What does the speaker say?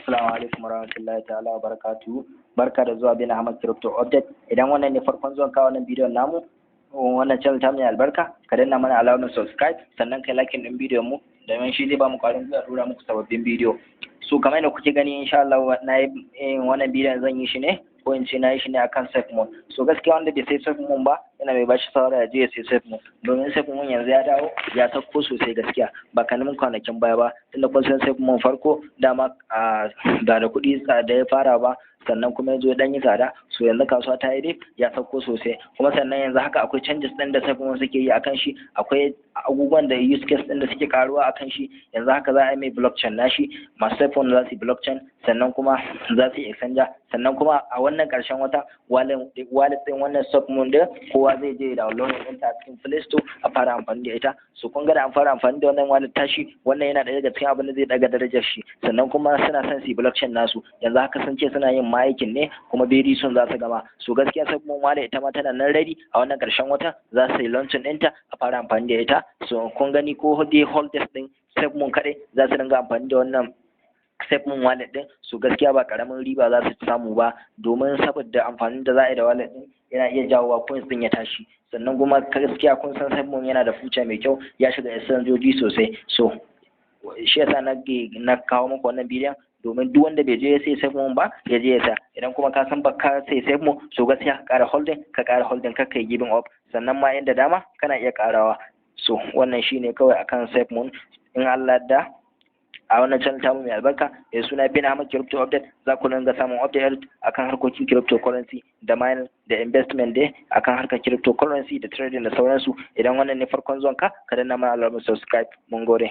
Assalamu alaikum warahmatullahi ta'ala wa barakatuhu. Barka da zuwa bin Ahmad Crypto Update. Idan wannan ne farkon zuwan ka wannan bidiyon namu, wannan channel ta mai albarka, ka danna mana alamar subscribe sannan kai like din bidiyon mu domin shi zai ba mu ƙwarin zuwa dora muku sababbin bidiyo. So kamar yadda kuke gani insha Allah na yi wannan bidiyon zan yi shi ne ko in ce na yi shi ne akan SafeMoon. So gaskiya wanda bai sai SafeMoon ba yana mai bashi shawara ya je ya sai SafeMoon domin SafeMoon yanzu ya dawo ya sauko sosai gaskiya ba kanin kwanakin baya ba tunda kun san SafeMoon farko dama ba da kuɗi da ya fara ba sannan kuma ya zo dan yi tsada so yanzu kasuwa ta yi dai ya sauko sosai kuma sannan yanzu haka akwai changes ɗin da SafeMoon suke yi akan shi akwai abubuwan da use case ɗin da suke karuwa akan shi yanzu haka za a yi mai blockchain nashi masu SafeMoon za su yi blockchain sannan kuma za su yi exchanger sannan kuma a wannan ƙarshen wata wallet ɗin wannan SafeMoon da kowa zai je da download ɗin ta cikin Play Store a fara amfani da ita so kun ga da an fara amfani da wannan wallet tashi wannan yana ɗaya daga cikin abin da zai daga darajar shi sannan kuma suna son su yi blockchain nasu yanzu haka sun ce suna yin aikin ne kuma very soon za su gama so gaskiya SafeMoon wallet ita ma tana nan ready a wannan ƙarshen wata za su yi launching ɗinta a fara amfani da ita so kun gani ko dai holders ɗin SafeMoon kaɗai za su dinga amfani da wannan SafeMoon wallet ɗin so gaskiya ba ƙaramin riba za su samu ba domin saboda amfanin da za a yi da wallet ɗin yana iya jawowa coins ɗin ya tashi sannan kuma gaskiya kun san SafeMoon yana da future mai kyau ya shiga exchangeoji sosai so shi yasa na kawo muku wannan bidiyon domin duk wanda bai je ya sai SafeMoon ba ya je ya sa idan kuma ka san baka sai SafeMoon so gaskiya ka ƙara holding ka kai giving up sannan ma inda dama kana iya ƙarawa so wannan shine kawai akan SafeMoon in Allah da a wannan channel tamu mai albarka mai suna bin Ahmad Crypto Update za ku dinga samun update akan harkokin cryptocurrency da mining da investment dai akan harkar cryptocurrency da trading da sauransu idan wannan ne farkon zuwan ka danna mana alamar subscribe mun gode